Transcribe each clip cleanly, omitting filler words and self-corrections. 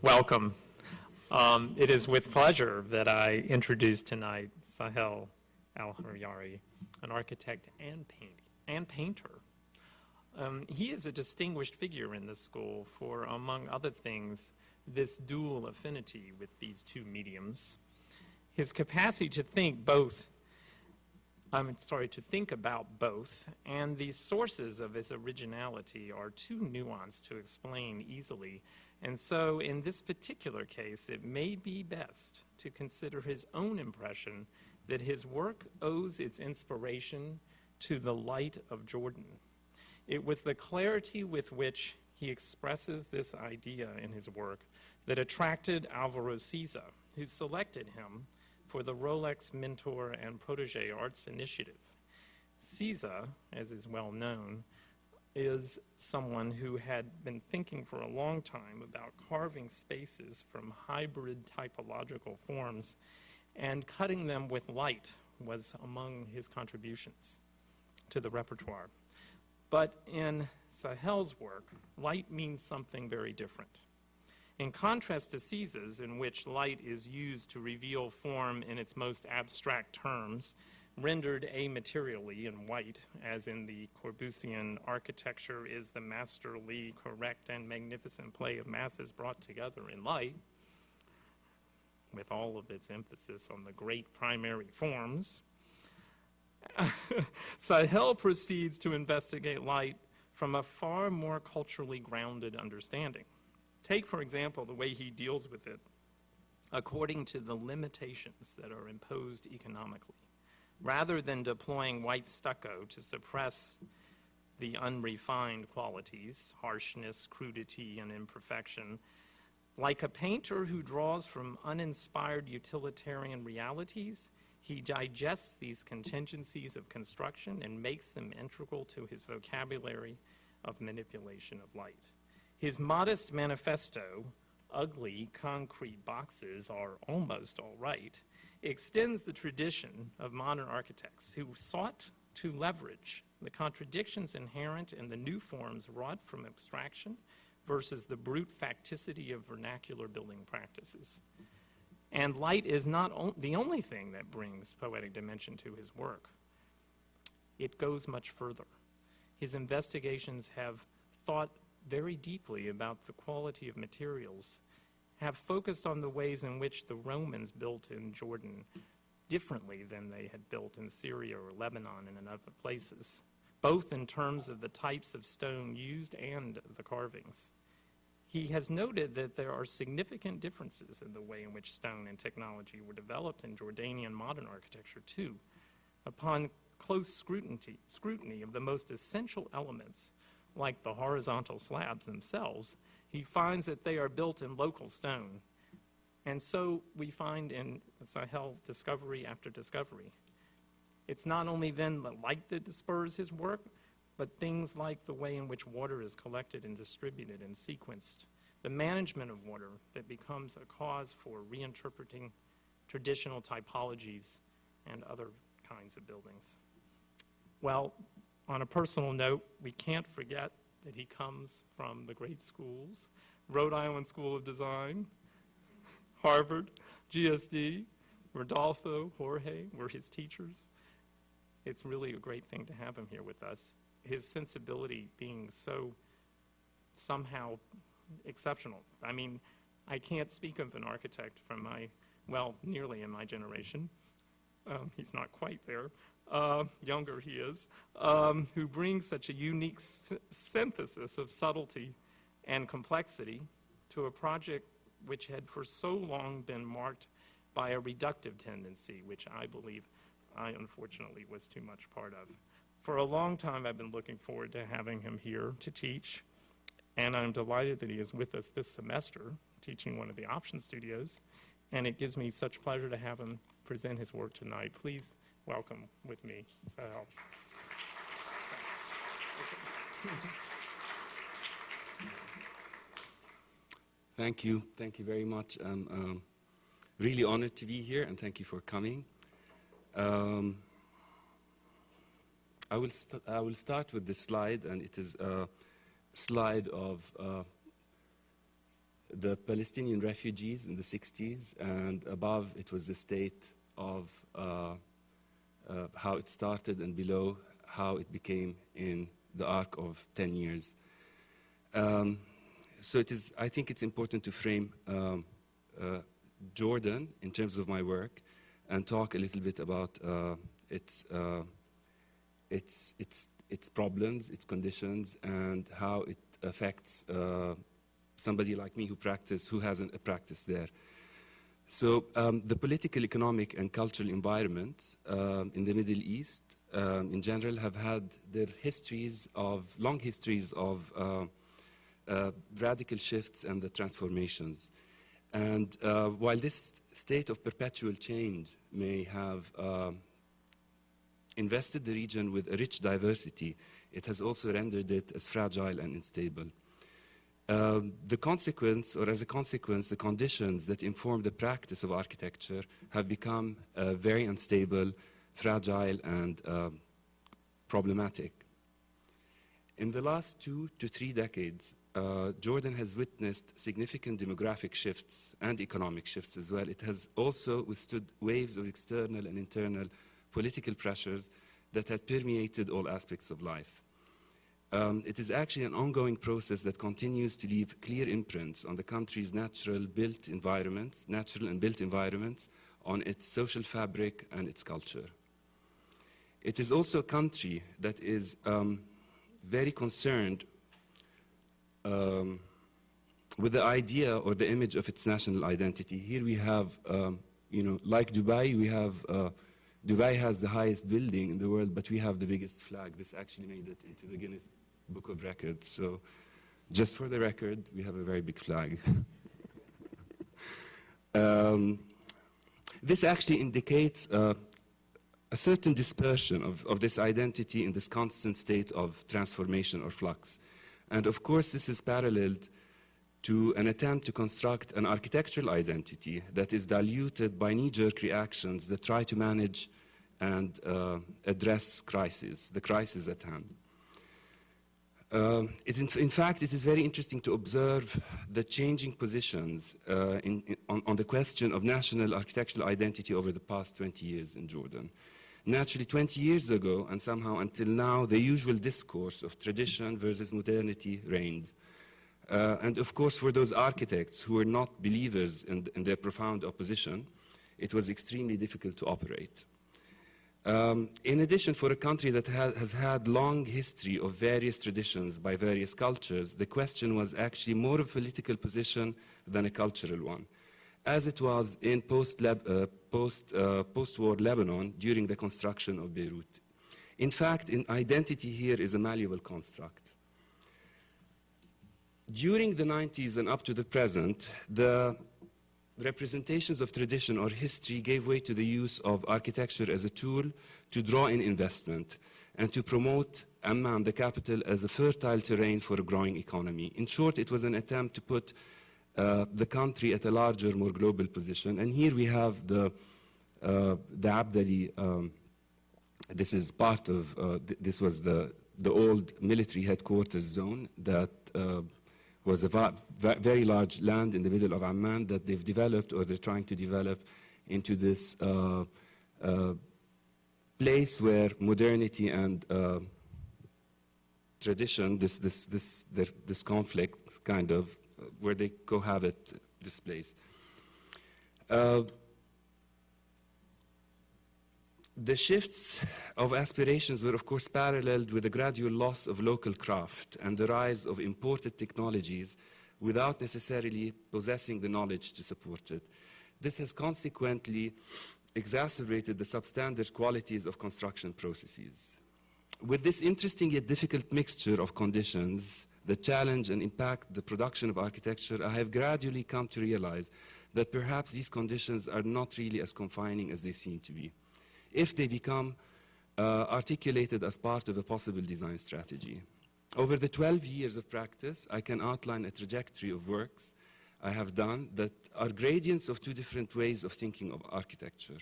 Welcome. It is with pleasure that I introduce tonight Sahel Al-Haryari, an architect and painter. He is a distinguished figure in this school for, among other things, this dual affinity with these two mediums. His capacity to think about both, and the sources of his originality are too nuanced to explain easily. And so in this particular case, it may be best to consider his own impression that his work owes its inspiration to the light of Jordan. It was the clarity with which he expresses this idea in his work that attracted Alvaro Siza, who selected him for the Rolex Mentor and Protege Arts Initiative. Siza, as is well known, is someone who had been thinking for a long time about carving spaces from hybrid typological forms, and cutting them with light was among his contributions to the repertoire. But in Sahel's work, light means something very different. In contrast to Siza's, in which light is used to reveal form in its most abstract terms, rendered amaterially in white, as in the Corbusian architecture is the masterly, correct, and magnificent play of masses brought together in light, with all of its emphasis on the great primary forms. Sahel proceeds to investigate light from a far more culturally grounded understanding. Take, for example, the way he deals with it according to the limitations that are imposed economically. Rather than deploying white stucco to suppress the unrefined qualities, harshness, crudity, and imperfection, like a painter who draws from uninspired utilitarian realities, he digests these contingencies of construction and makes them integral to his vocabulary of manipulation of light. His modest manifesto, ugly concrete boxes are almost all right, extends the tradition of modern architects who sought to leverage the contradictions inherent in the new forms wrought from abstraction versus the brute facticity of vernacular building practices. And light is not the only thing that brings poetic dimension to his work. It goes much further. His investigations have thought very deeply about the quality of materials, have focused on the ways in which the Romans built in Jordan differently than they had built in Syria or Lebanon and in other places, both in terms of the types of stone used and the carvings. He has noted that there are significant differences in the way in which stone and technology were developed in Jordanian modern architecture too. Upon close scrutiny of the most essential elements, like the horizontal slabs themselves, he finds that they are built in local stone. And so we find in Sahel discovery after discovery. It's not only then the light that dispers his work, but things like the way in which water is collected and distributed and sequenced, the management of water that becomes a cause for reinterpreting traditional typologies and other kinds of buildings. Well, on a personal note, we can't forget that he comes from the great schools, Rhode Island School of Design, Harvard, GSD, Rodolfo, Jorge were his teachers. It's really a great thing to have him here with us. His sensibility being so somehow exceptional. I mean, I can't speak of an architect from nearly in my generation. He's not quite there. Younger he is, who brings such a unique synthesis of subtlety and complexity to a project which had for so long been marked by a reductive tendency, which I believe I unfortunately was too much part of. For a long time I've been looking forward to having him here to teach, and I'm delighted that he is with us this semester, teaching one of the option studios, and it gives me such pleasure to have him present his work tonight. Please welcome with me, Sahel. Thank you very much. I'm really honored to be here, and thank you for coming. I will start with this slide, and it is a slide of the Palestinian refugees in the 60s, and above it was the state of how it started, and below how it became in the arc of 10 years. So I think it's important to frame Jordan in terms of my work and talk a little bit about its problems, its conditions, and how it affects somebody like me who hasn't a practice there. So the political, economic, and cultural environments in the Middle East in general have had their long histories of radical shifts and the transformations. And while this state of perpetual change may have invested the region with a rich diversity, it has also rendered it as fragile and unstable. As a consequence, the conditions that inform the practice of architecture have become very unstable, fragile, and problematic. In the last 2 to 3 decades, Jordan has witnessed significant demographic shifts and economic shifts as well. It has also withstood waves of external and internal political pressures that had permeated all aspects of life. It is actually an ongoing process that continues to leave clear imprints on the country's natural and built environments, on its social fabric and its culture. It is also a country that is very concerned with the idea or the image of its national identity. Here we have, like Dubai, Dubai has the highest building in the world, but we have the biggest flag. This actually made it into the Guinness Book of Records. So just for the record, we have a very big flag. This actually indicates a certain dispersion of this identity in this constant state of transformation or flux. And of course, this is paralleled to an attempt to construct an architectural identity that is diluted by knee-jerk reactions that try to manage and address the crisis at hand. In fact, it is very interesting to observe the changing positions on the question of national architectural identity over the past 20 years in Jordan. Naturally, 20 years ago, and somehow until now, the usual discourse of tradition versus modernity reigned. And of course, for those architects who were not believers in their profound opposition, it was extremely difficult to operate. In addition, for a country that has had long history of various traditions by various cultures, the question was actually more of a political position than a cultural one, as it was in post-war Lebanon during the construction of Beirut. In fact, identity here is a malleable construct. During the 90s and up to the present, the representations of tradition or history gave way to the use of architecture as a tool to draw in investment and to promote Amman, the capital, as a fertile terrain for a growing economy. In short, it was an attempt to put the country at a larger, more global position. And here we have the Abdali. This is part of, this was the old military headquarters zone that was a very large land in the middle of Amman that they've developed, or they're trying to develop, into this place where modernity and tradition, this conflict, kind of, where they cohabit this place. The shifts of aspirations were, of course, paralleled with the gradual loss of local craft and the rise of imported technologies without necessarily possessing the knowledge to support it. This has consequently exacerbated the substandard qualities of construction processes. With this interesting yet difficult mixture of conditions that challenge and impact the production of architecture, I have gradually come to realize that perhaps these conditions are not really as confining as they seem to be, if they become articulated as part of a possible design strategy. Over the 12 years of practice, I can outline a trajectory of works I have done that are gradients of two different ways of thinking of architecture.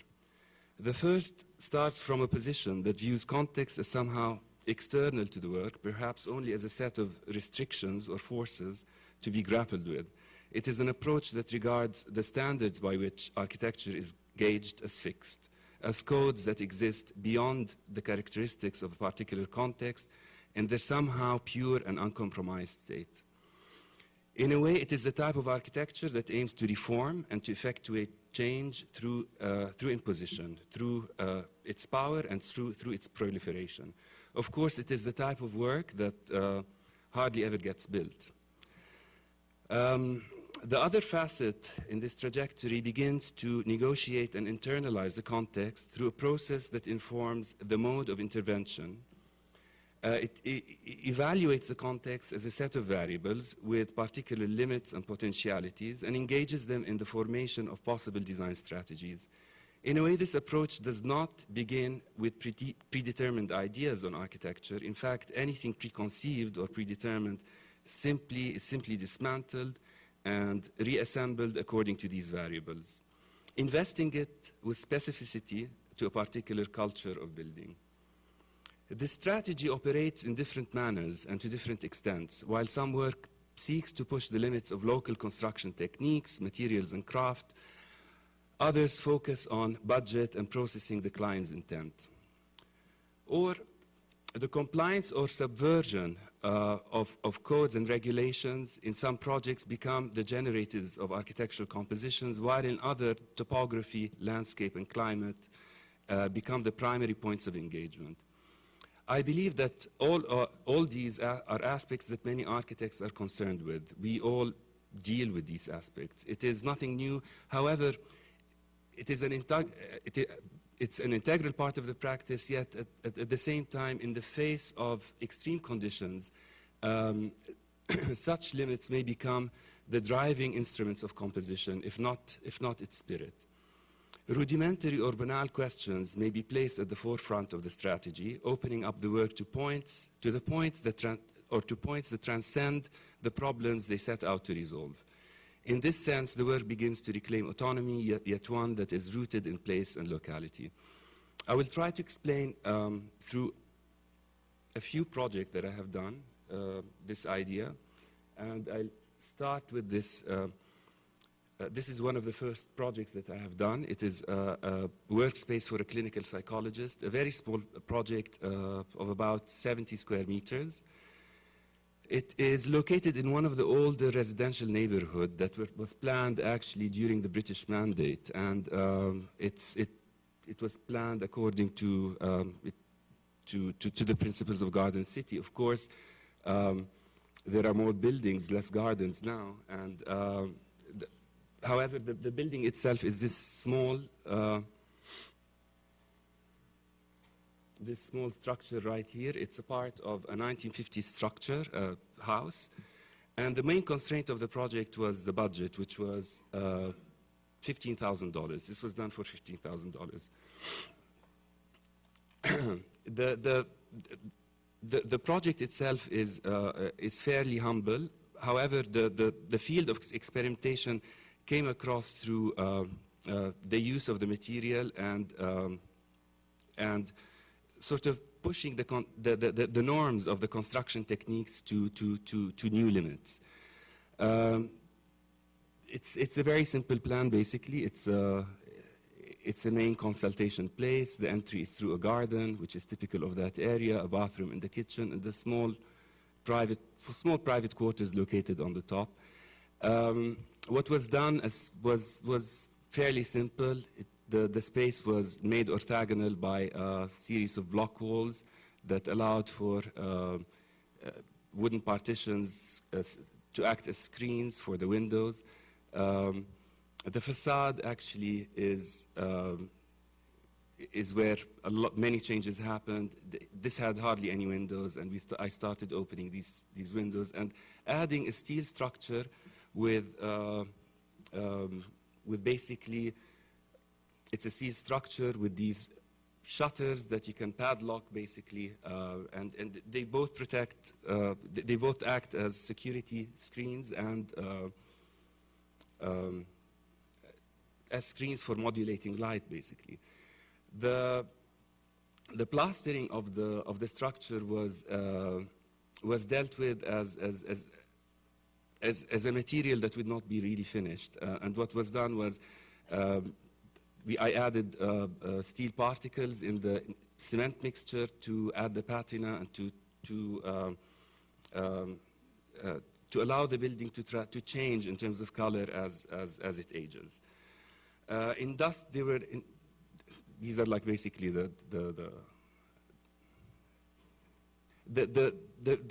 The first starts from a position that views context as somehow external to the work, perhaps only as a set of restrictions or forces to be grappled with. It is an approach that regards the standards by which architecture is gauged as fixed, as codes that exist beyond the characteristics of a particular context in their somehow pure and uncompromised state. In a way, it is the type of architecture that aims to reform and to effectuate change through imposition, through its power and through its proliferation. Of course, it is the type of work that hardly ever gets built. The other facet in this trajectory begins to negotiate and internalize the context through a process that informs the mode of intervention. It evaluates the context as a set of variables with particular limits and potentialities and engages them in the formation of possible design strategies. In a way, this approach does not begin with predetermined ideas on architecture. In fact, anything preconceived or predetermined is simply dismantled and reassembled according to these variables, investing it with specificity to a particular culture of building. This strategy operates in different manners and to different extents. While some work seeks to push the limits of local construction techniques, materials, and craft, others focus on budget and processing the client's intent. Or the compliance or subversion of codes and regulations in some projects become the generators of architectural compositions, while in other, topography, landscape, and climate become the primary points of engagement. I believe that all these are aspects that many architects are concerned with. We all deal with these aspects. It is nothing new. However, it's an integral part of the practice, yet at the same time, in the face of extreme conditions, such limits may become the driving instruments of composition, if not its spirit. Rudimentary or banal questions may be placed at the forefront of the strategy, opening up the work to points that transcend the problems they set out to resolve. In this sense, the work begins to reclaim autonomy, yet one that is rooted in place and locality. I will try to explain through a few projects that I have done this idea, and I'll start with this. This is one of the first projects that I have done. It is a workspace for a clinical psychologist, a very small project of about 70 square meters. It is located in one of the older residential neighborhoods that was planned actually during the British Mandate, and it was planned according to the principles of Garden City. Of course, there are more buildings, less gardens now, and however, the building itself is this small structure right here. It's a part of a 1950s structure, house. And the main constraint of the project was the budget, which was $15,000. This was done for $15,000. The project itself is fairly humble. However, the field of experimentation came across through the use of the material and sort of pushing the norms of the construction techniques to new limits. It's a very simple plan, basically. It's a main consultation place. The entry is through a garden, which is typical of that area, a bathroom in the kitchen, and the small private quarters located on the top. What was done was fairly simple. The space was made orthogonal by a series of block walls that allowed for wooden partitions to act as screens for the windows. The facade actually is where many changes happened. This had hardly any windows, and I started opening these windows and adding a steel structure with basically, it's a steel structure with these shutters that you can padlock, basically, and they both protect, they both act as security screens and as screens for modulating light, basically. The plastering of the structure was dealt with as as a material that would not be really finished. And what was done was I added steel particles in the cement mixture to add the patina and to allow the building to change in terms of color as it ages. In dust, these are like basically the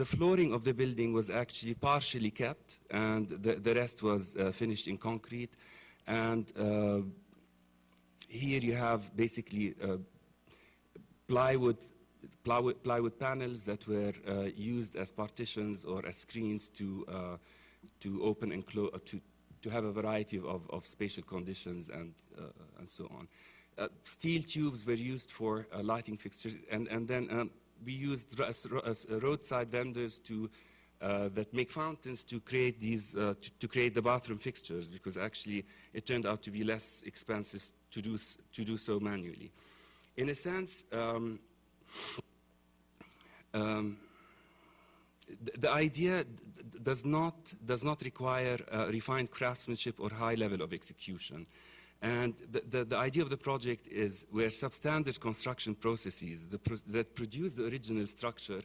flooring of the building was actually partially kept, and the rest was finished in concrete. And here you have basically plywood panels that were used as partitions or as screens to open and close, to have a variety of spatial conditions and so on. Steel tubes were used for lighting fixtures, and then we used roadside vendors that make fountains to create these to create the bathroom fixtures, because actually it turned out to be less expensive to do so manually. In a sense, the idea does not require refined craftsmanship or high level of execution. And the idea of the project is where substandard construction processes that produce the original structure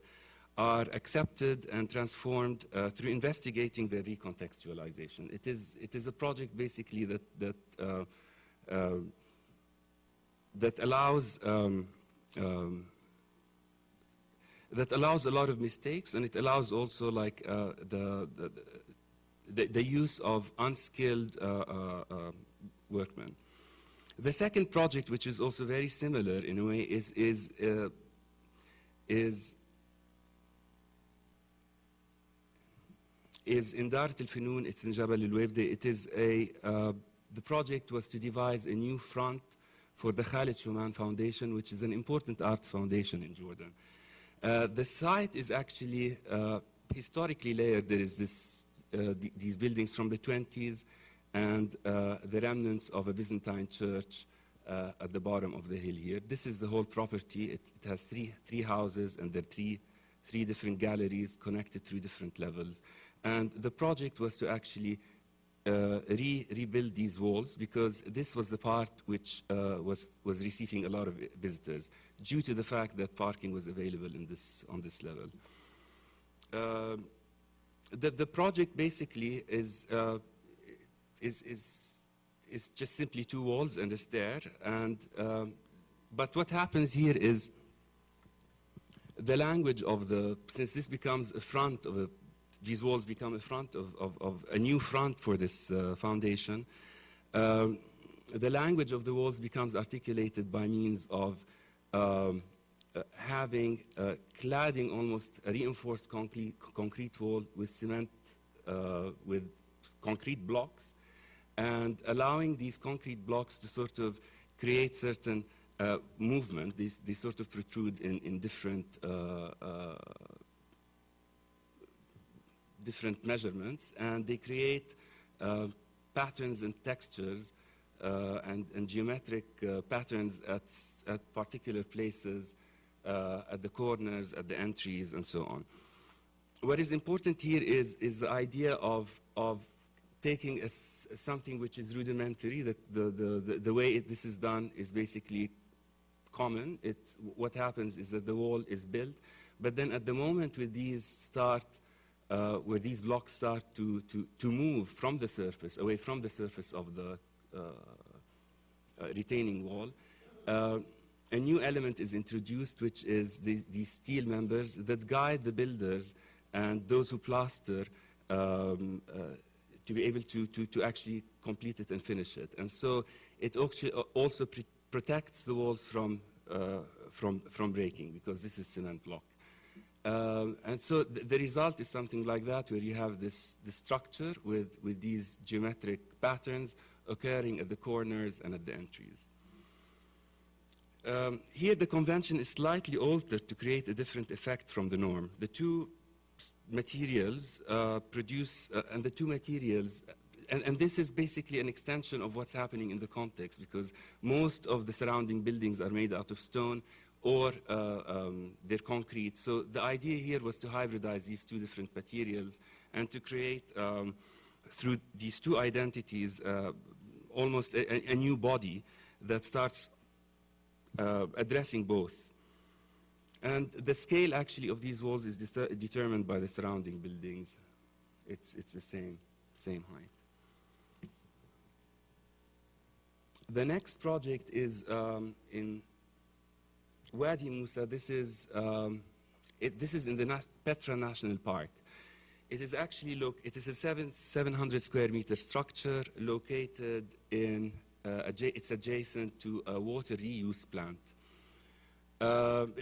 are accepted and transformed through investigating their recontextualization. It is a project basically that allows a lot of mistakes, and it allows also like the use of unskilled workmen. The second project, which is also very similar in a way, is in Darat al-Funun. It's in Jabal al-Webde. It is the project was to devise a new front for the Khalid Shuman Foundation, which is an important arts foundation in Jordan. The site is actually historically layered. There is these buildings from the 20s, and the remnants of a Byzantine church at the bottom of the hill here. This is the whole property. It has three houses, and there are three different galleries connected through different levels. And the project was to actually rebuild these walls, because this was the part which was receiving a lot of visitors due to the fact that parking was available on this level. The project basically is just simply two walls and a stair, and but what happens here is the language of since this becomes a front of these walls become a front of a new front for this foundation. The language of the walls becomes articulated by means of having cladding almost a reinforced concrete wall with cement, with concrete blocks, and allowing these concrete blocks to sort of create certain movement. They sort of protrude in different measurements, and they create patterns and textures and geometric patterns at particular places, at the corners, at the entries, and so on. What is important here is the idea of taking something which is rudimentary. The way this is done is basically common. What happens is that the wall is built, but then at the moment where these blocks start to move from the surface, away from the surface of the retaining wall, a new element is introduced, which is these steel members that guide the builders and those who plaster to be able to actually complete it and finish it. And so it also protects the walls from breaking, because this is cement block. And so the result is something like that, where you have this structure with these geometric patterns occurring at the corners and at the entries. Here the convention is slightly altered to create a different effect from the norm. The two materials and this is basically an extension of what's happening in the context, because most of the surrounding buildings are made out of stone or they're concrete. So the idea here was to hybridize these two different materials and to create, through these two identities, almost a new body that starts addressing both. And the scale actually of these walls is determined by the surrounding buildings. It's the same height. The next project is in Wadi Musa. This is in the Petra National Park. It is actually it is a 700 square meter structure located in. It's adjacent to a water reuse plant.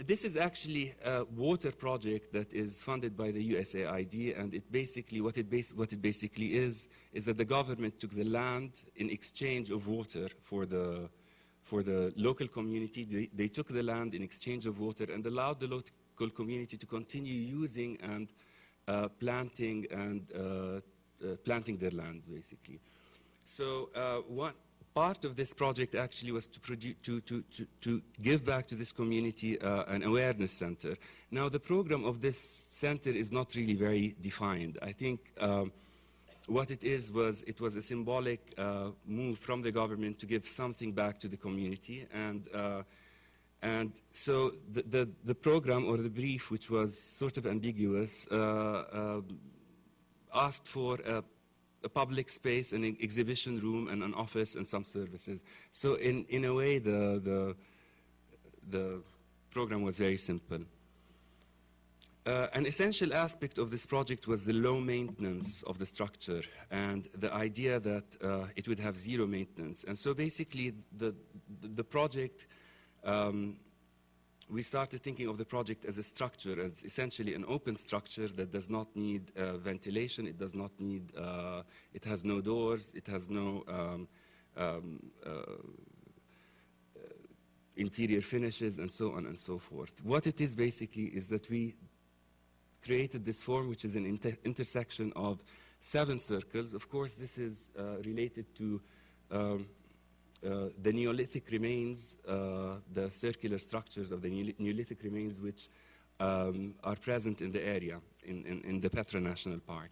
This is actually a water project that is funded by the USAID, and it basically what it basically is that the government took the land in exchange of water for the local community. They took the land in exchange of water and allowed the local community to continue using and planting their land, basically. So one part of this project actually was to give back to this community an awareness center. Now, the program of this center is not really very defined. I think what it was a symbolic move from the government to give something back to the community, and so the program or the brief, which was sort of ambiguous, asked for a public space, an exhibition room, and an office, and some services. So in a way, the program was very simple. An essential aspect of this project was the low maintenance of the structure and the idea that it would have zero maintenance. And so basically, the project, we started thinking of the project as a structure, as essentially an open structure that does not need ventilation, it does not need, it has no doors, it has no interior finishes, and so on and so forth. What it is basically is that we created this form, which is an intersection of 7 circles. Of course, this is related to the Neolithic remains, the circular structures of the Neolithic remains, which are present in the area, in the Petra National Park.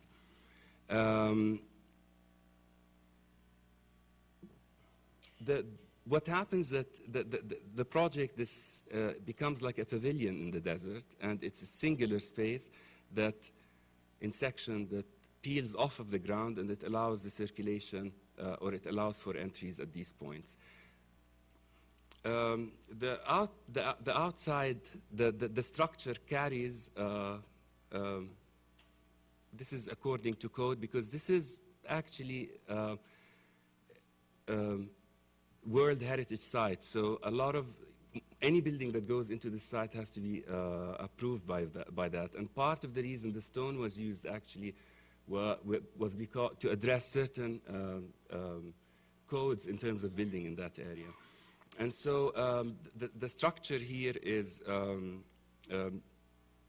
What happens that the project becomes like a pavilion in the desert, and it's a singular space that, in section, that peels off of the ground, and it allows the circulation, or it allows for entries at these points. The outside, the structure carries, this is according to code, because this is actually World Heritage Site. So a lot of, any building that goes into the site has to be approved by that. And part of the reason the stone was used actually was because to address certain codes in terms of building in that area. And so the structure here is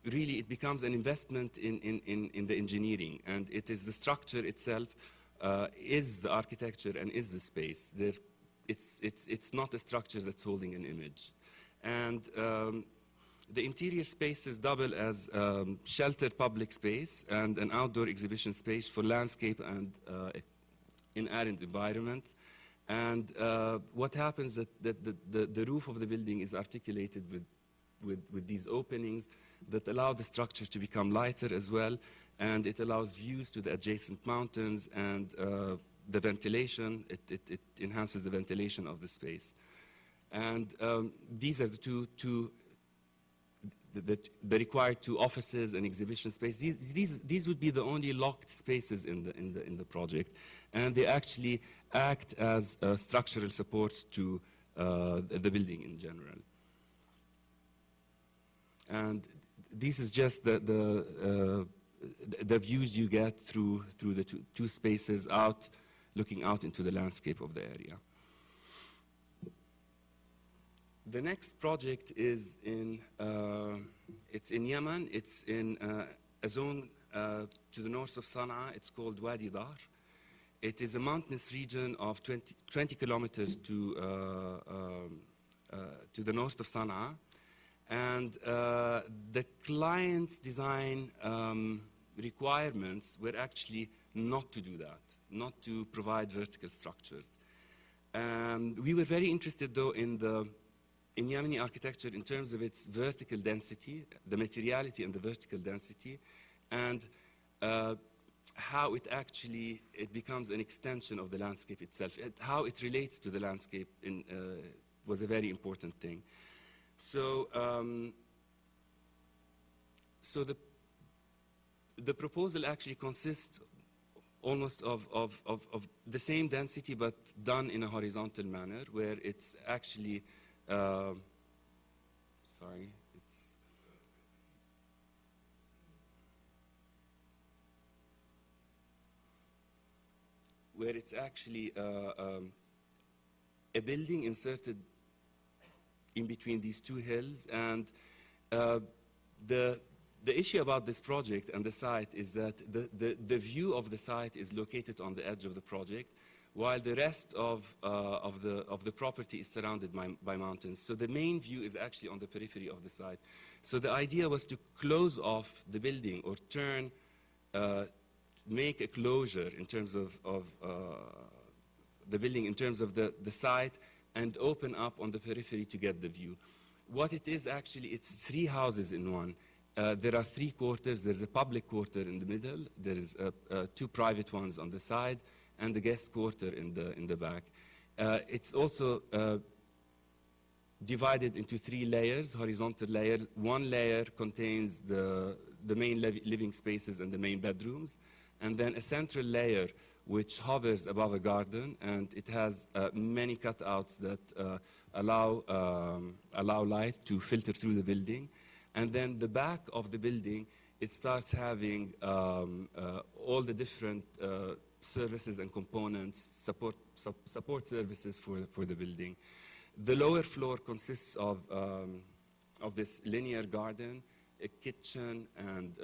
really, it becomes an investment in the engineering, and it is the structure itself is the architecture and is the space. It's not a structure that's holding an image. And the interior spaces double as sheltered public space and an outdoor exhibition space for landscape and inherent environment. And what happens that the roof of the building is articulated with these openings that allow the structure to become lighter as well, and it allows views to the adjacent mountains and the ventilation. It enhances the ventilation of the space. And these are the the required 2 offices and exhibition space. These would be the only locked spaces in the project, and they actually act as structural supports to the building in general. And this is just the views you get through the two spaces looking out into the landscape of the area. The next project is it's in Yemen. It's in a zone to the north of Sana'a. It's called Wadi Dar. It is a mountainous region of 20 kilometers to the north of Sana'a. And the client's design requirements were actually not to do that, not to provide vertical structures. We were very interested, though, in Yemeni architecture in terms of its vertical density, the materiality and the vertical density, and how it becomes an extension of the landscape itself. How it relates to the landscape was a very important thing. So, so the proposal actually consists almost of the same density, but done in a horizontal manner, where it's actually, where it's actually a building inserted in between these two hills. And the issue about this project and the site is that the view of the site is located on the edge of the project, while the rest of the property is surrounded by mountains. So the main view is actually on the periphery of the site. So the idea was to close off the building, or make a closure in terms of the building, in terms of the site, and open up on the periphery to get the view. What it is actually, it's 3 houses in one. There are 3 quarters. There's a public quarter in the middle. There is 2 private ones on the side, and the guest quarter in the back. It's also divided into 3 layers, horizontal layer. One layer contains the main living spaces and the main bedrooms, and then a central layer which hovers above a garden, and it has many cutouts that allow light to filter through the building. And then the back of the building, it starts having all the different services and components, support services for the building. The lower floor consists of this linear garden, a kitchen, and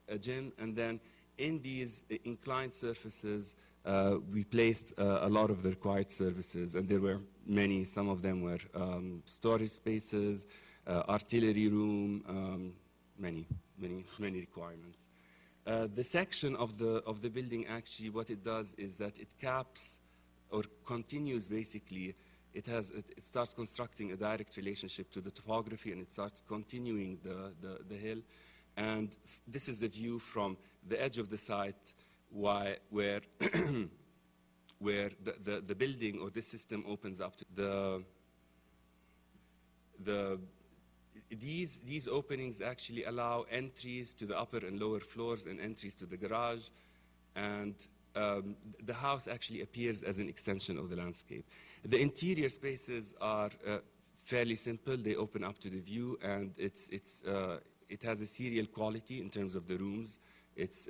a gym. And then in these inclined surfaces, we placed a lot of the required services, and there were many. Some of them were storage spaces, artillery room, many requirements. The section of the building, actually, what it does is that it caps or continues, basically. It starts constructing a direct relationship to the topography, and it starts continuing the hill. And this is the view from the edge of the site, where where the building or this system opens up to these openings actually allow entries to the upper and lower floors and entries to the garage, and the house actually appears as an extension of the landscape. The interior spaces are fairly simple. They open up to the view, and it has a serial quality in terms of the rooms. It's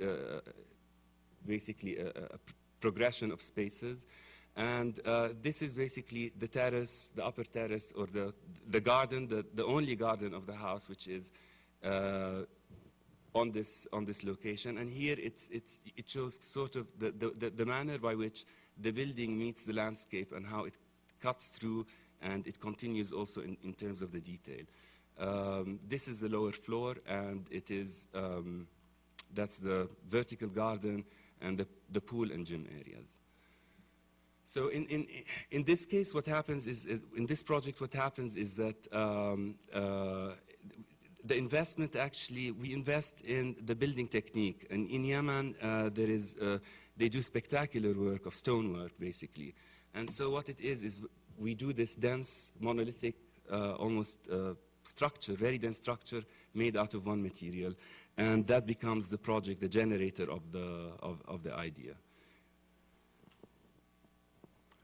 basically a progression of spaces. And this is basically the terrace, the upper terrace, or the garden, the only garden of the house, which is on this location. And here it shows sort of the manner by which the building meets the landscape and how it cuts through, and it continues also in terms of the detail. This is the lower floor, and it is that's the vertical garden and the pool and gym areas. So in this case, what happens is, in this project, what happens is that the investment, actually, we invest in the building technique. And in Yemen, they do spectacular work of stonework, basically. And so what it is we do this dense, monolithic, almost structure, very dense structure, made out of one material. And that becomes the project, the generator of the idea.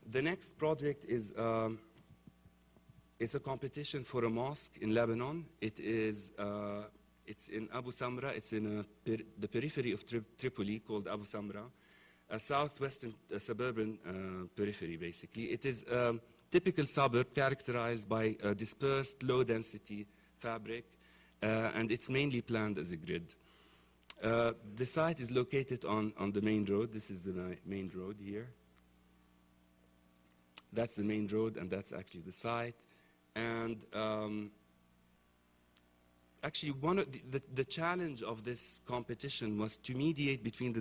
The next project is a competition for a mosque in Lebanon. It's in Abu Samra. It's in the periphery of Tripoli, called Abu Samra, a southwestern suburban periphery, basically. It is a typical suburb characterized by dispersed, low-density fabric, and it's mainly planned as a grid. The site is located on the main road. This is the main road here. That's the main road, and that's actually the site. And actually, one of the challenge of this competition was to mediate between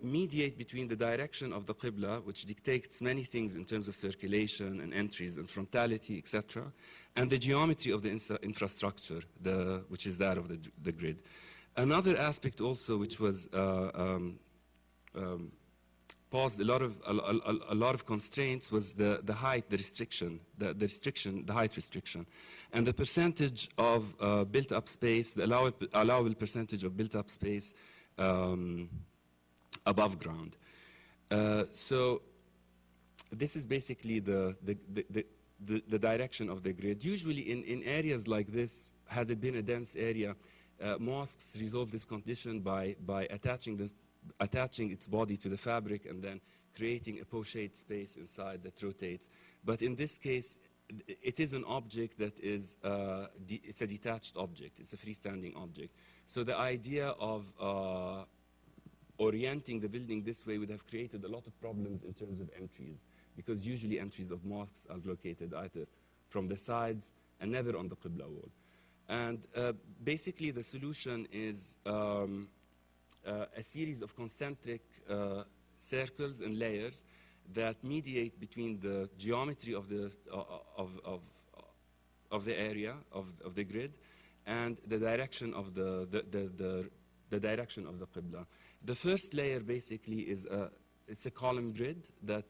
mediate between the direction of the Qibla, which dictates many things in terms of circulation and entries and frontality, etc., and the geometry of the infrastructure, which is that of the grid. Another aspect also, which was posed a lot of constraints, was the height, the height restriction, and the percentage of built-up space, the allowable percentage of built-up space above ground. So this is basically the direction of the grid. Usually in areas like this, had it been a dense area, mosques resolve this condition by attaching its body to the fabric and then creating a pochette space inside that rotates. But in this case, it is an object that is, it's a detached object. It's a freestanding object. So the idea of orienting the building this way would have created a lot of problems in terms of entries, because usually entries of mosques are located either from the sides and never on the Qibla wall. And basically the solution is a series of concentric circles and layers that mediate between the geometry of the area of the grid and the direction of the direction of the Qibla. The first layer basically is it's a column grid that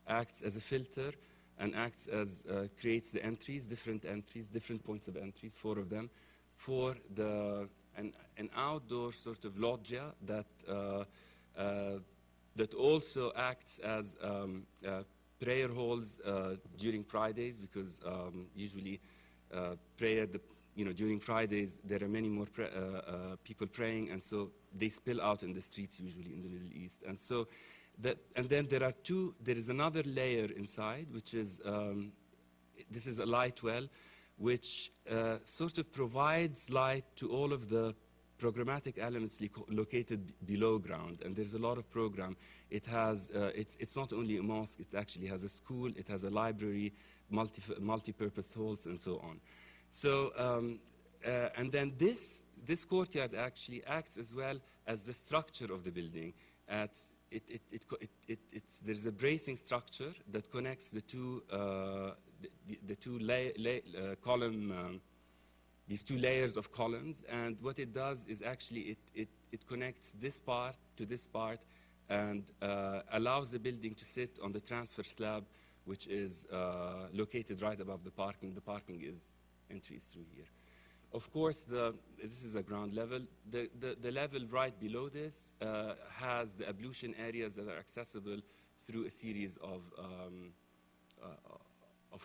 acts as a filter and acts as creates the entries, different points of entries, 4 of them, for an outdoor sort of loggia that also acts as prayer halls during Fridays, because usually prayer, during Fridays there are many more people praying, and so they spill out in the streets usually in the Middle East. And so and then there is another layer inside, which is this is a light well, which sort of provides light to all of the programmatic elements located below ground. And there's a lot of program. It has, it's not only a mosque, it actually has a school, it has a library, multi-purpose halls, and so on. So, and then this courtyard actually acts as well as the structure of the building. There's a bracing structure that connects the two these two layers of columns, and what it does is actually it connects this part to this part and allows the building to sit on the transfer slab, which is located right above the parking. The parking is entries through here. Of course, this is a ground level. The level right below this has the ablution areas that are accessible through a series of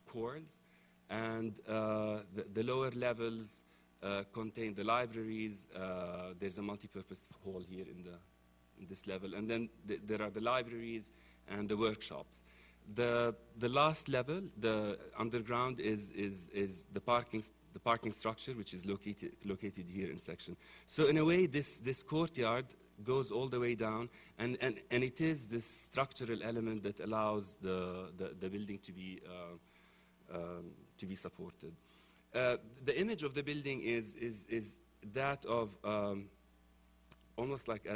cords. And the lower levels contain the libraries. There's a multi-purpose hall here in this level. And then there are the libraries and the workshops. The last level, the underground, is the parking structure, which is located here in section. So in a way, this courtyard goes all the way down, and it is this structural element that allows the building to be supported. The image of the building is that of almost like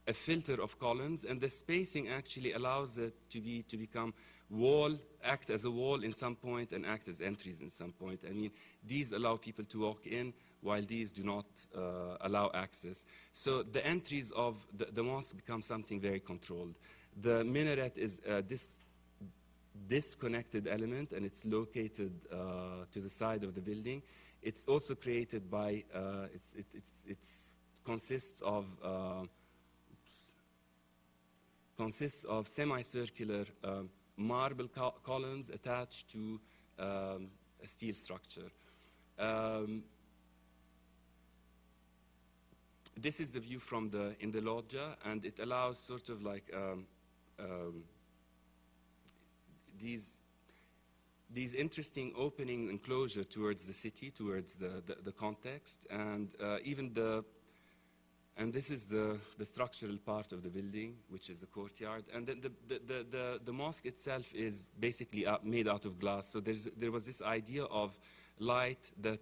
a filter of columns, and the spacing actually allows it to become act as a wall in some point and act as entries in some point. I mean, these allow people to walk in, while these do not allow access. So the entries of the mosque become something very controlled. The minaret is this disconnected element, and it's located to the side of the building. It's also created by, it consists of semicircular marble columns attached to a steel structure. This is the view from in the loggia, and it allows sort of like these interesting opening and closure towards the city, towards the context, and even And this is the structural part of the building, which is the courtyard. And then the mosque itself is basically made out of glass. So there was this idea of light that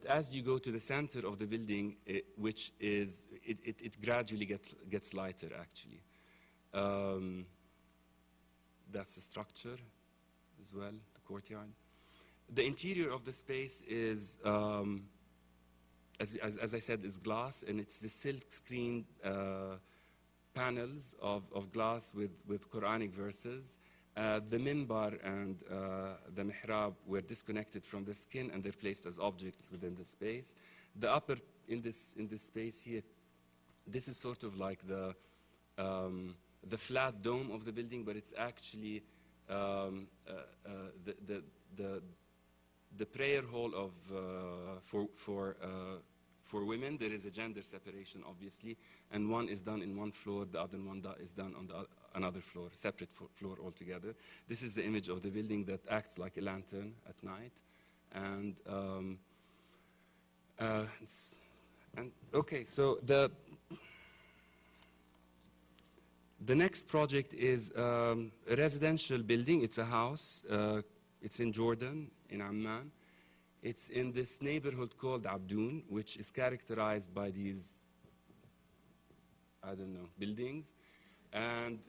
as you go to the center of the building, it gradually gets lighter, actually. That's the structure as well, the courtyard. The interior of the space is, as I said, is glass, and it's the silk screen panels of glass with Quranic verses. The minbar and the mihrab were disconnected from the skin, and they're placed as objects within the space. The upper, in this space here, this is sort of like the flat dome of the building, but it's actually the prayer hall of for women. There is a gender separation, obviously, and one is done in one floor, the other one is done on another floor, separate floor altogether. This is the image of the building that acts like a lantern at night, and okay, so the next project is a residential building. It's a house. It's in Jordan, in Amman. It's in this neighborhood called Abdoun, which is characterized by these, I don't know, buildings. And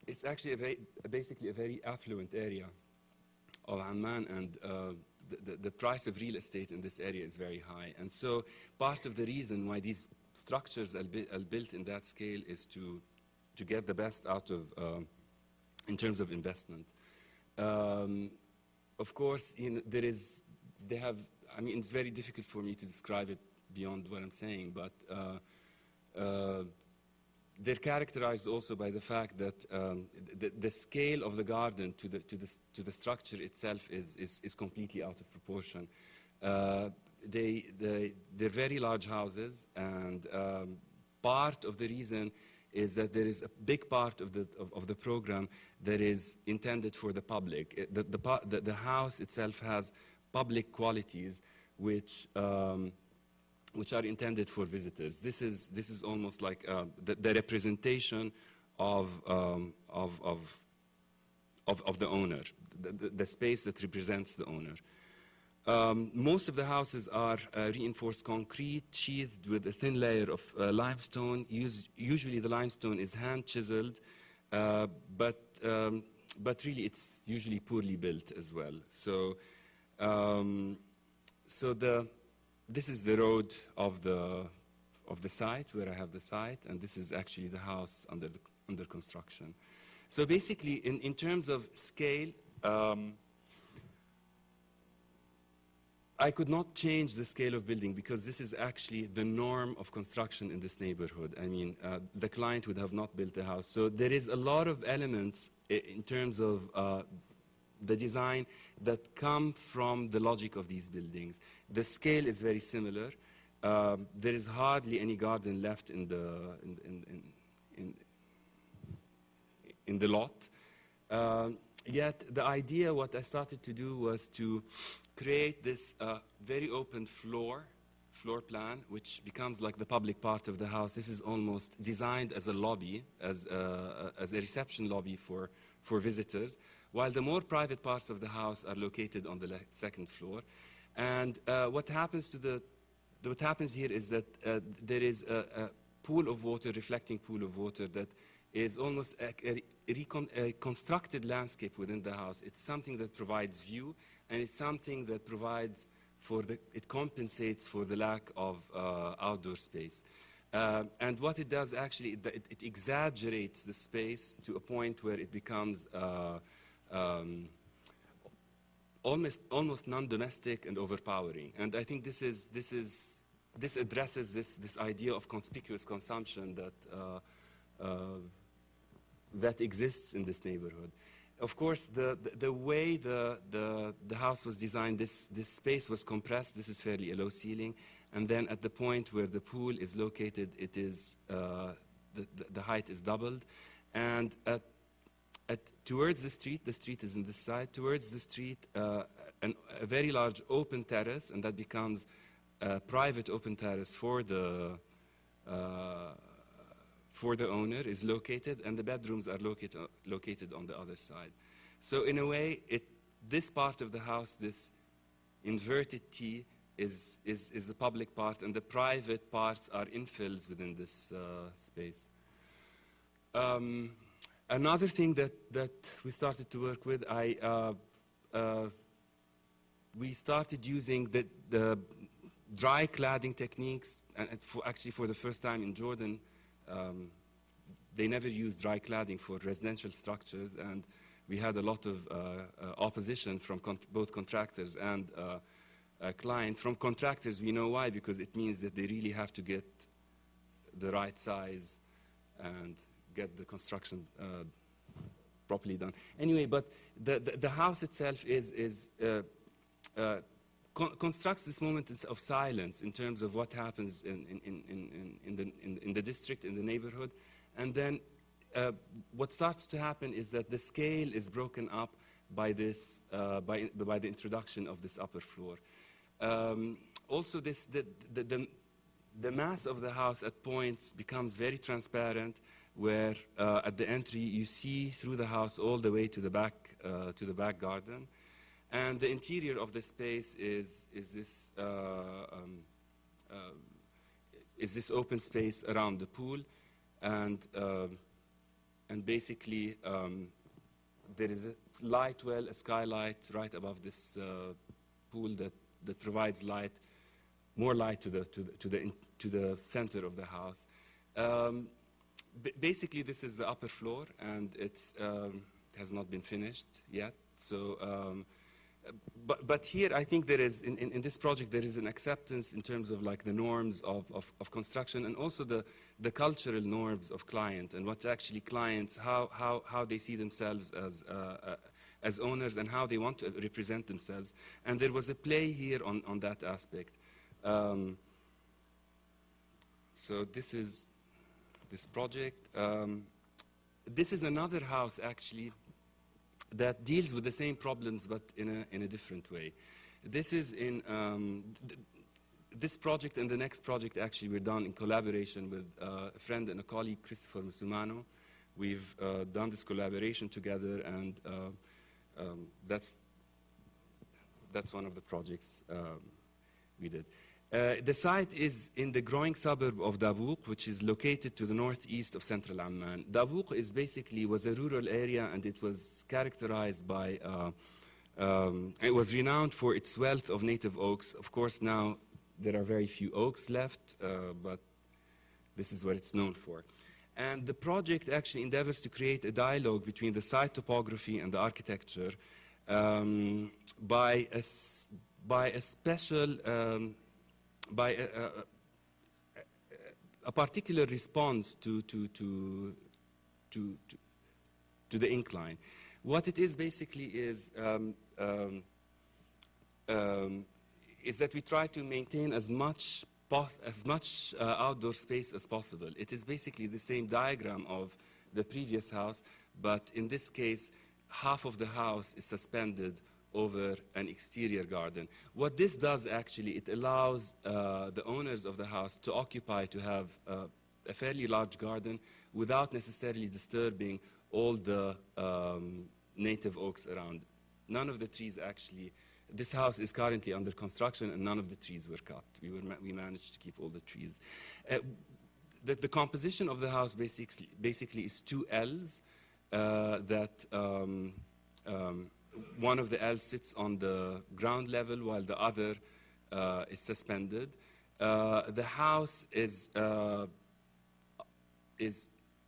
it's actually basically a very affluent area of Amman, and the price of real estate in this area is very high. And so part of the reason why these structures are built in that scale is to get the best out of, in terms of investment. Of course, they have, I mean, it's very difficult for me to describe it beyond what I'm saying, but they're characterized also by the fact that the scale of the garden to the structure itself is completely out of proportion. They're very large houses, and part of the reason is that there is a big part of the program that is intended for the public. The house itself has public qualities which are intended for visitors. This is almost like the representation of the owner, the space that represents the owner. Most of the houses are reinforced concrete, sheathed with a thin layer of limestone. Usually the limestone is hand chiseled, but really it's usually poorly built as well. So, this is the road of the site, where I have the site, and this is actually the house under construction. So basically, in terms of scale, I could not change the scale of building because this is actually the norm of construction in this neighborhood. I mean, the client would have not built the house. So there is a lot of elements in terms of the design that come from the logic of these buildings. The scale is very similar. There is hardly any garden left in the lot. Yet the idea, what I started to do was to create this very open floor plan, which becomes like the public part of the house. This is almost designed as a lobby, as a reception lobby for visitors, while the more private parts of the house are located on the second floor. And what happens here is that there is a pool of water, reflecting pool of water, that is almost a constructed landscape within the house. It's something that provides view, and it's something that provides it compensates for the lack of outdoor space. And what it does actually, it exaggerates the space to a point where it becomes almost non-domestic and overpowering. And I think this addresses this idea of conspicuous consumption that exists in this neighborhood. Of course, the way the house was designed, this space was compressed. This is fairly a low ceiling, and then at the point where the pool is located, it is the height is doubled, and towards the street is in this side, towards the street, a very large open terrace, and that becomes a private open terrace for the owner is located, and the bedrooms are located on the other side. So in a way, this part of the house, this inverted T, is the public part, and the private parts are infills within this space. Another thing that we started to work with, we started using the dry cladding techniques, and actually for the first time in Jordan, they never used dry cladding for residential structures, and we had a lot of opposition from both contractors and clients. From contractors, we know why, because it means that they really have to get the right size and get the construction properly done. Anyway, but the house itself constructs this moment of silence in terms of what happens in the district, in the neighborhood. And then what starts to happen is that the scale is broken up by this, by the introduction of this upper floor. Also, the mass of the house at points becomes very transparent, where at the entry you see through the house all the way to the back garden. And the interior of the space is this open space around the pool, and basically there is a light well, a skylight right above this pool that provides light, more light to the center of the house. Basically, this is the upper floor, and it has not been finished yet. So. But here, I think there is, in this project, there is an acceptance in terms of like the norms of construction, and also the cultural norms of client, and what actually clients, how they see themselves as owners, and how they want to represent themselves. And there was a play here on that aspect. So this is this project. This is another house, actually, that deals with the same problems, but in a different way. This is in this project and the next project, actually, we're done in collaboration with a friend and a colleague, Christopher Musumano. We've done this collaboration together, and that's one of the projects we did. The site is in the growing suburb of Dabouk, which is located to the northeast of central Amman. Dabouk was a rural area, and it was characterized by, it was renowned for its wealth of native oaks. Of course, now there are very few oaks left, but this is what it's known for. And the project actually endeavors to create a dialogue between the site topography and the architecture by a special by a particular response to the incline. What it is basically is that we try to maintain as much outdoor space as possible. It is basically the same diagram of the previous house, but in this case, half of the house is suspended over an exterior garden. What this does, actually, it allows the owners of the house to have a fairly large garden without necessarily disturbing all the native oaks around. None of the trees, actually, this house is currently under construction, and none of the trees were cut. We managed to keep all the trees. The composition of the house basically is two L's one of the L's sits on the ground level while the other is suspended. The house is a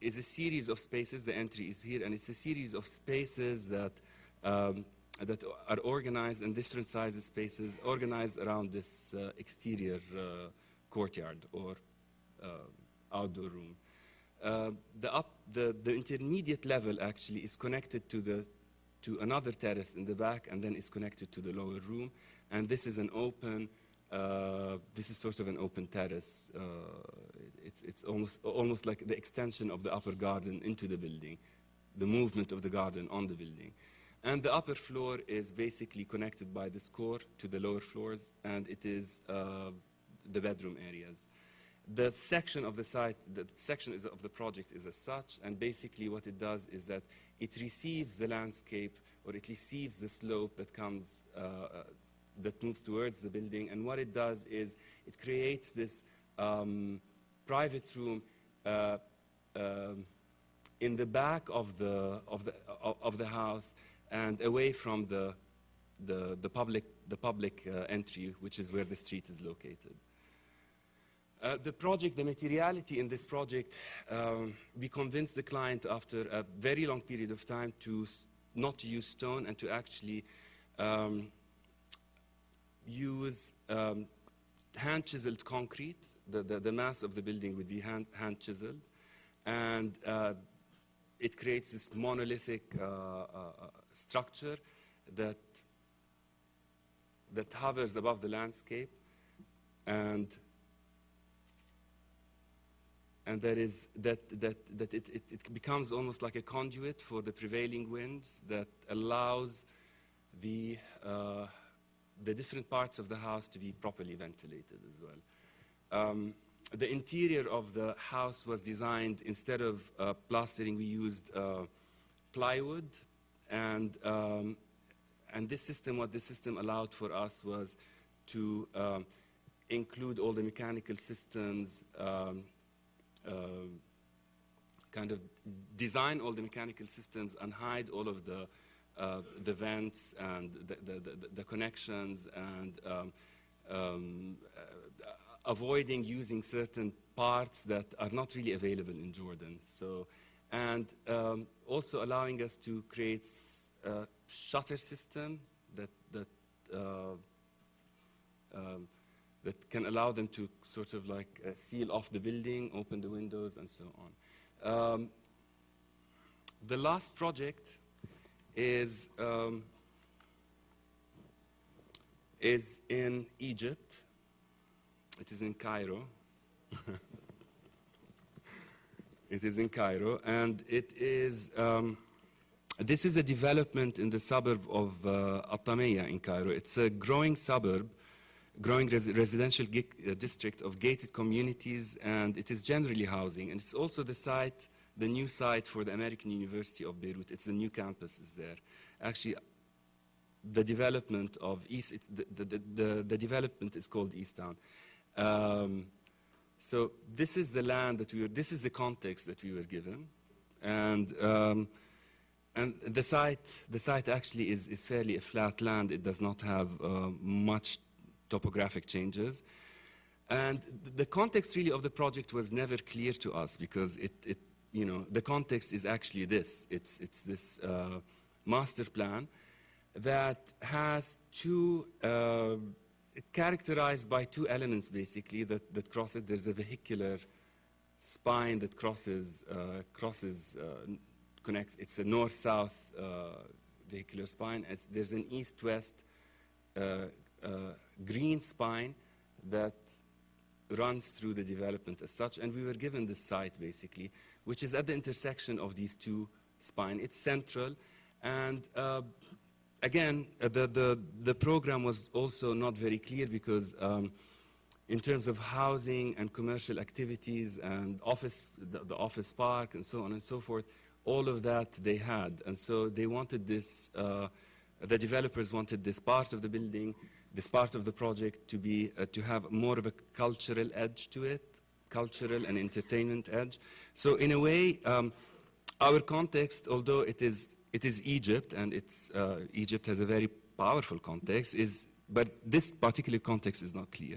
series of spaces. The entry is here, and it's a series of spaces that are organized in different sizes spaces, organized around this exterior courtyard or outdoor room. The intermediate level actually is connected to another terrace in the back, and then is connected to the lower room. And this is an open, this is sort of an open terrace. It's almost like the extension of the upper garden into the building. the movement of the garden on the building. And the upper floor is basically connected by this core to the lower floors, and it is the bedroom areas. The section of the site, the section of the project is as such, and basically what it does is that it receives the landscape, or it receives the slope that comes, that moves towards the building, and what it does is it creates this private room in the back of the house and away from the public entry, which is where the street is located. The materiality in this project, we convinced the client after a very long period of time not to use stone and to actually use hand-chiseled concrete. The mass of the building would be hand-chiseled, and it creates this monolithic structure that hovers above the landscape, and it becomes almost like a conduit for the prevailing winds that allows the different parts of the house to be properly ventilated as well. The interior of the house was designed, instead of plastering, we used plywood, and this system, what this system allowed for us was to include all the mechanical systems, kind of design all the mechanical systems and hide all of the vents and the connections, and avoiding using certain parts that are not really available in Jordan. So, and also allowing us to create a shutter system that can allow them to sort of like seal off the building, open the windows, and so on. The last project is in Egypt. It is in Cairo. It is in Cairo, and it is, this is a development in the suburb of Al-Tamiyya in Cairo. It's a growing suburb, growing residential district of gated communities, and it is generally housing. And it's also the site, the new site for the American University of Beirut. It's a new campus is there. Actually, the development of the development is called East Town. So this is the land that this is the context that we were given, and the site actually is fairly a flat land. It does not have much topographic changes, and the context really of the project was never clear to us, because the context is actually this. It's this master plan that has characterized by two elements, basically, that cross it. There's a vehicular spine that connects. It's a north-south vehicular spine. There's an east-west green spine that runs through the development as such. And we were given this site, basically, which is at the intersection of these two spines. It's central, and again, the program was also not very clear, because in terms of housing and commercial activities and the office park and so on and so forth, all of that they had. And so they wanted this, the developers wanted this part of the building, this part of the project to be, to have more of a cultural edge to it, cultural and entertainment edge. So in a way, our context, although it is Egypt, and Egypt has a very powerful context, but this particular context is not clear.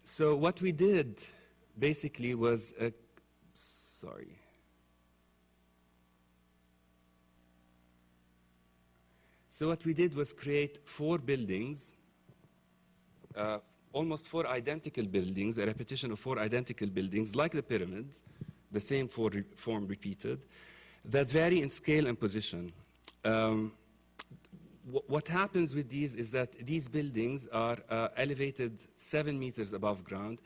So what we did basically was, So what we did was create 4 buildings, almost 4 identical buildings, a repetition of 4 identical buildings, like the pyramids, the same form repeated, that vary in scale and position. What happens with these is that these buildings are elevated 7 meters above ground,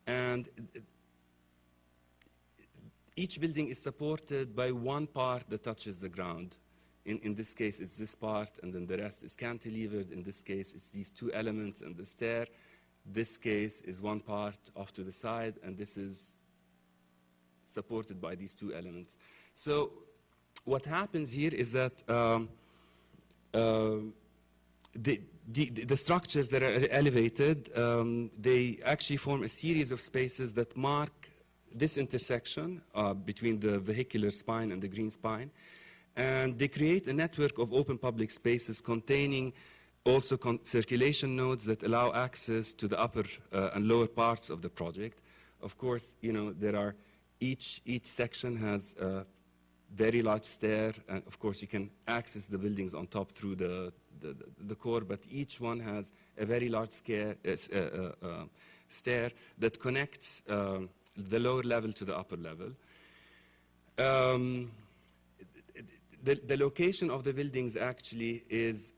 and each building is supported by one part that touches the ground. In this case, it's this part, and then the rest is cantilevered. In this case, it's these two elements and the stair. This case is one part off to the side, and this is supported by these two elements. So what happens here is that the structures that are elevated, they actually form a series of spaces that mark this intersection between the vehicular spine and the green spine. And they create a network of open public spaces containing also circulation nodes that allow access to the upper and lower parts of the project. Of course, you know, there are each section has a very large stair, and of course you can access the buildings on top through the core, but each one has a very large stair that connects the lower level to the upper level. The location of the buildings actually is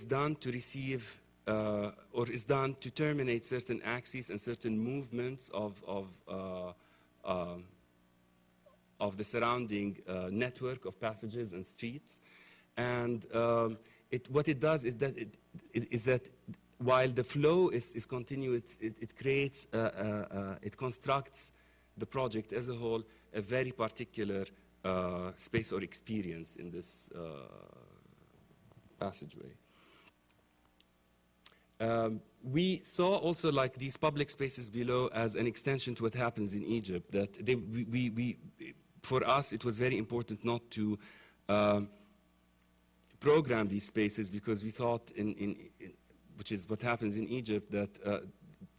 done to receive or is done to terminate certain axes and certain movements of the surrounding network of passages and streets. And what it does is that while the flow is continuous, it creates, it constructs the project as a whole a very particular space or experience in this passageway. We saw also like these public spaces below as an extension to what happens in Egypt, that for us it was very important not to program these spaces, because we thought, which is what happens in Egypt, that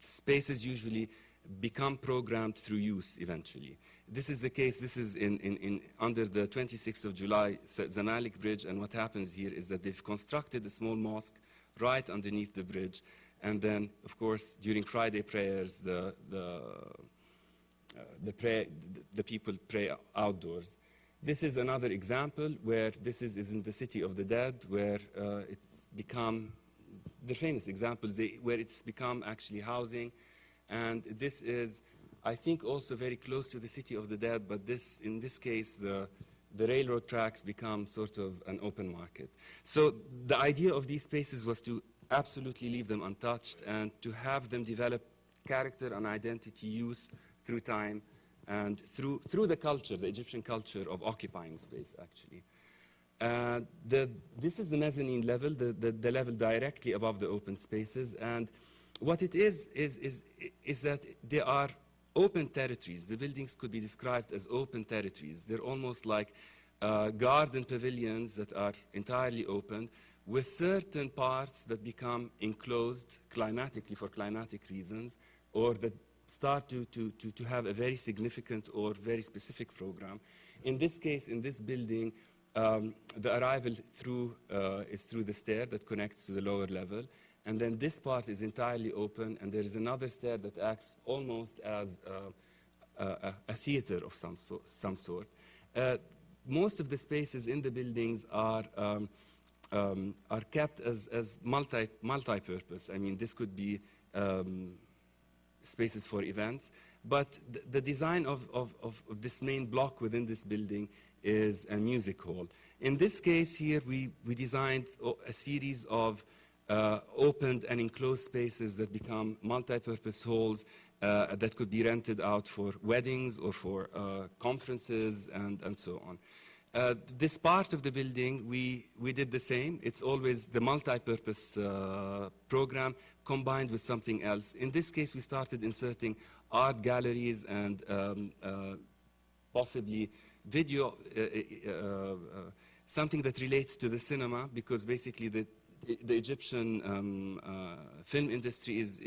spaces usually become programmed through use eventually. This is the case. This is under the 26th of July Zamalek Bridge, and what happens here is that they've constructed a small mosque right underneath the bridge, and then, of course, during Friday prayers, the people pray outdoors. This is another example where this is in the City of the Dead, where it's become the famous examples where it's become actually housing. And this is, I think, also very close to the City of the Dead, but in this case, the railroad tracks become sort of an open market. So the idea of these spaces was to absolutely leave them untouched and to have them develop character and identity, use through time and through the culture, the Egyptian culture of occupying space, actually. This is the mezzanine level, the level directly above the open spaces. And what it is that they are open territories. The buildings could be described as open territories. They're almost like garden pavilions that are entirely open, with certain parts that become enclosed climatically for climatic reasons, or that start to have a very significant or very specific program. In this case, in this building, the arrival is through the stair that connects to the lower level. And then this part is entirely open, and there is another stair that acts almost as a theater of some sort. Most of the spaces in the buildings are kept as multi-purpose. I mean, this could be spaces for events, but the design of this main block within this building is a music hall. In this case here, we designed a series of opened and enclosed spaces that become multi-purpose halls that could be rented out for weddings or for conferences and so on. This part of the building, we did the same. It's always the multi-purpose program combined with something else. In this case, we started inserting art galleries and possibly video, something that relates to the cinema, because basically the Egyptian film industry is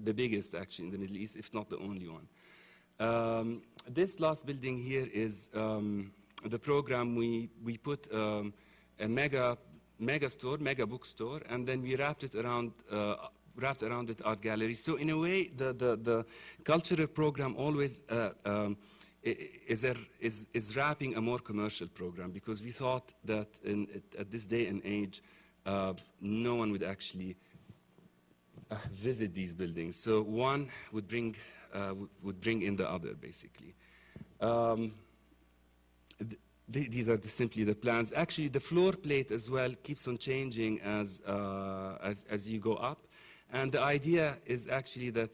the biggest actually in the Middle East, if not the only one. This last building here is the program. We put a mega bookstore, and then we wrapped around it art gallery. So in a way, the cultural program always is wrapping a more commercial program, because we thought that at this day and age, no one would actually visit these buildings. So one would bring in the other, basically. Um, these are simply the plans. Actually, the floor plate as well keeps on changing as you go up. And the idea is actually that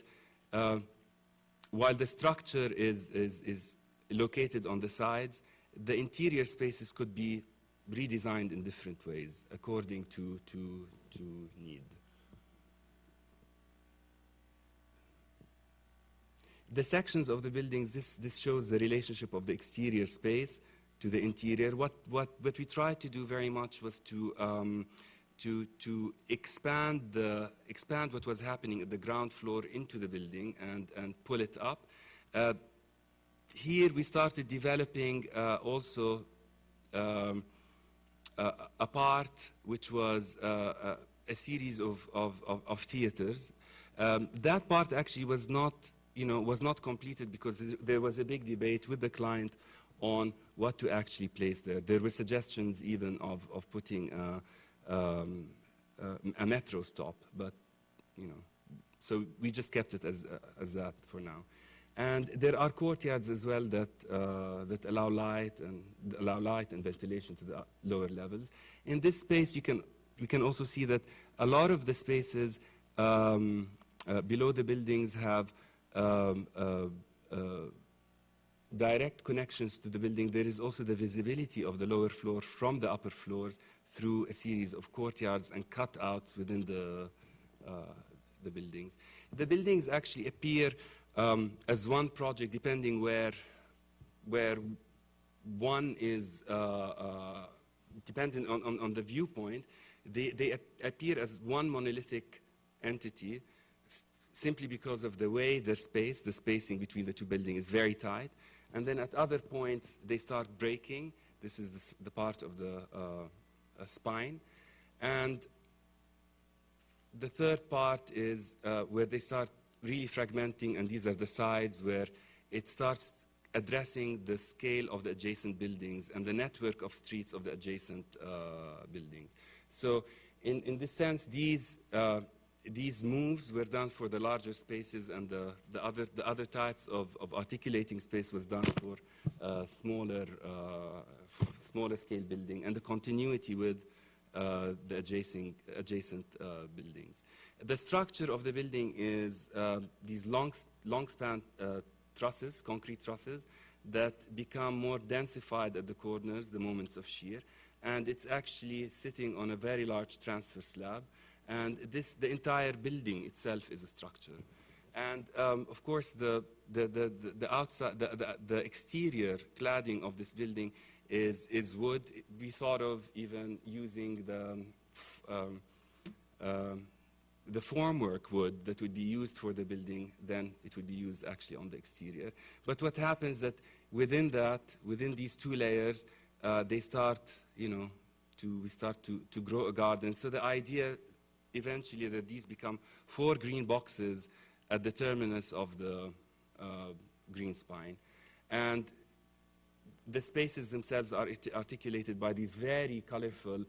while the structure is located on the sides, the interior spaces could be redesigned in different ways according to need. The sections of the buildings, this shows the relationship of the exterior space to the interior. What we tried to do very much was to expand what was happening at the ground floor into the building and pull it up. Here we started developing also a part which was a series of theaters. That part actually was not completed because there was a big debate with the client on what to actually place there. There were suggestions even of putting a metro stop, but so we just kept it as that for now. And there are courtyards as well that allow light and ventilation to the lower levels. In this space, we can also see that a lot of the spaces below the buildings have direct connections to the building. There is also the visibility of the lower floor from the upper floors through a series of courtyards and cutouts within the buildings. The buildings actually appear as one project, depending where one is dependent on the viewpoint. They appear as one monolithic entity, simply because of the way the spacing between the two buildings is very tight. And then at other points, they start breaking. This is the part of the spine. And the third part is where they start really fragmenting, and these are the sides where it starts addressing the scale of the adjacent buildings and the network of streets of the adjacent buildings. So in this sense, these moves were done for the larger spaces, and the other types of articulating space was done for smaller scale building and the continuity with the adjacent buildings. The structure of the building is these long span trusses, concrete trusses, that become more densified at the corners, the moments of shear, and it's actually sitting on a very large transfer slab. And the entire building itself is a structure. And of course, the outside, the exterior cladding of this building is wood. We thought of even using the formwork wood that would be used for the building, then it would be used actually on the exterior. But what happens that within these two layers, we start to grow a garden. So the idea eventually that these become 4 green boxes at the terminus of the green spine. And the spaces themselves are articulated by these very colorful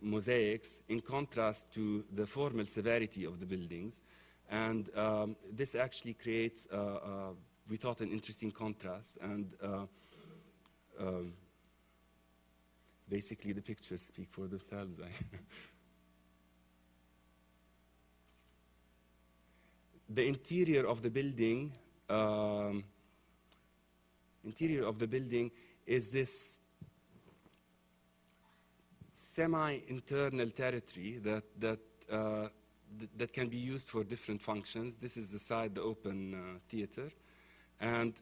mosaics in contrast to the formal severity of the buildings. And this actually creates, we thought, an interesting contrast. And basically the pictures speak for themselves. The interior of the building is this semi-internal territory that can be used for different functions. This is the side, the open theater, and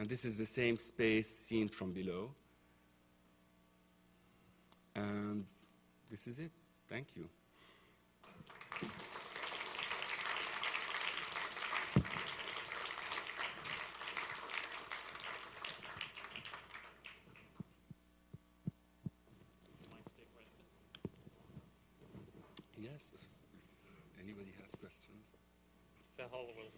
this is the same space seen from below. And this is it. Thank you. Yes, if anybody has questions. Sahal will.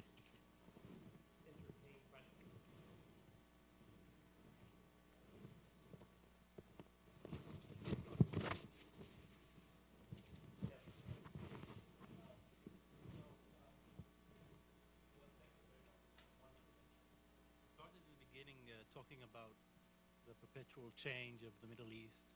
something about the perpetual change of the Middle East.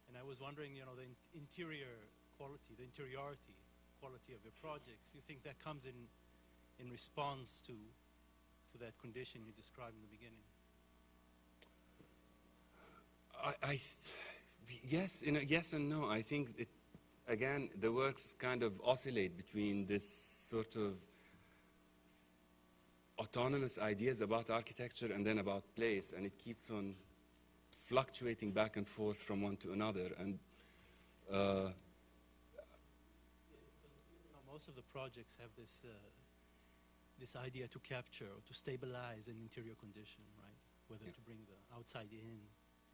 And I was wondering, you know, the interior quality, the interiority quality of your projects, you think that comes in response to that condition you described in the beginning? Yes, yes and no. I think it, again, the works kind of oscillate between this sort of autonomous ideas about architecture and then about place, and it keeps on fluctuating back and forth from one to another. And most of the projects have this this idea to capture or to stabilize an interior condition, right? Whether to bring the outside in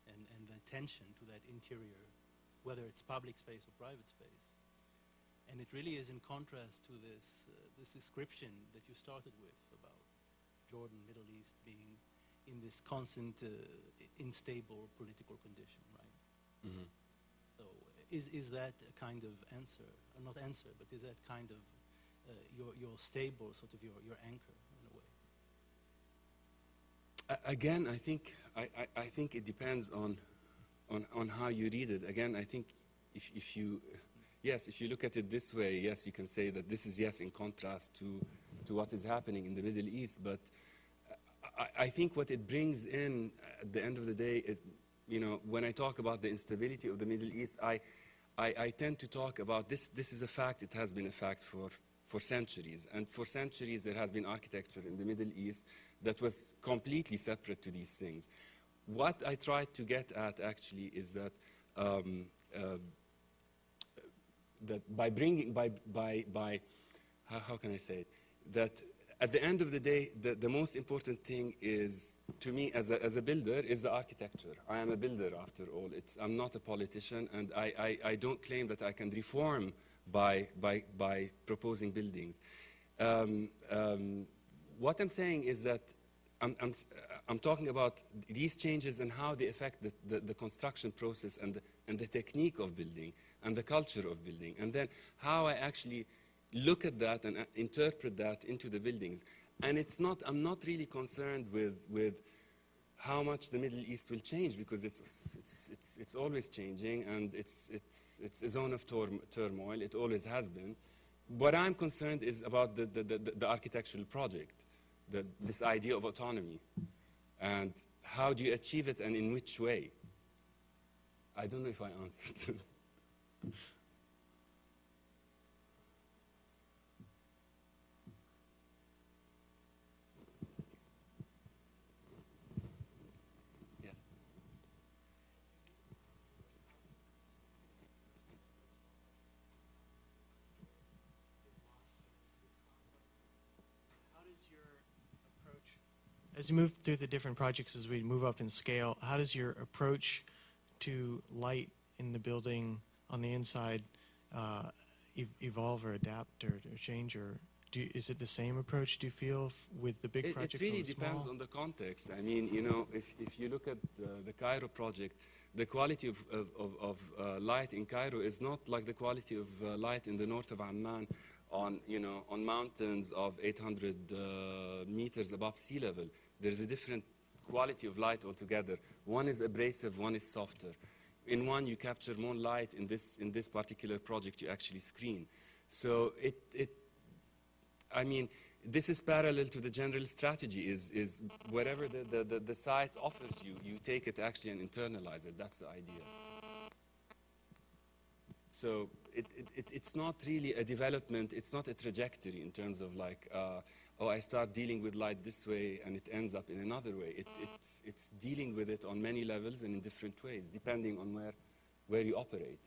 and the attention to that interior, whether it's public space or private space. And it really is in contrast to this this description that you started with about Jordan, Middle East being in this constant unstable political condition, right? Mm-hmm. So is that a kind of answer, or not answer, but is that kind of your stable, sort of your anchor in a way? Again, I think it depends on how you read it. Again, I think if you look at it this way, yes, you can say that this is, yes, in contrast to what is happening in the Middle East. But I think what it brings in at the end of the day, you know, when I talk about the instability of the Middle East, I tend to talk about this. This is a fact. It has been a fact for centuries. And for centuries, there has been architecture in the Middle East that was completely separate to these things. What I tried to get at, actually, is that that by bringing, how can I say it? That at the end of the day, the most important thing is, to me, as a builder, is the architecture. I am a builder, after all. I'm not a politician, and I don't claim that I can reform by proposing buildings. What I'm saying is that I'm talking about these changes and how they affect the construction process and the technique of building and the culture of building, and then how I actually look at that and interpret that into the buildings. And I'm not really concerned with how much the Middle East will change, because it's always changing, and it's a zone of turmoil. It always has been. What I'm concerned is about the architectural project, this idea of autonomy, and how do you achieve it and in which way. I don't know if I answered. As you move through the different projects, as we move up in scale, how does your approach to light in the building on the inside evolve or adapt or change? Or is it the same approach, do you feel, with the big projects? It really depends on the context. I mean, you know, if you look at the Cairo project, the quality of light in Cairo is not like the quality of light in the north of Amman, on mountains of 800 meters above sea level. There's a different quality of light altogether. One is abrasive, one is softer. In one, you capture more light. In this particular project, you actually screen. So I mean, this is parallel to the general strategy. Is wherever the site offers you, you take it actually and internalize it. That's the idea. So it's not really a development. It's not a trajectory in terms of like, oh, I start dealing with light this way and it ends up in another way. It's dealing with it on many levels and in different ways, depending on where you operate.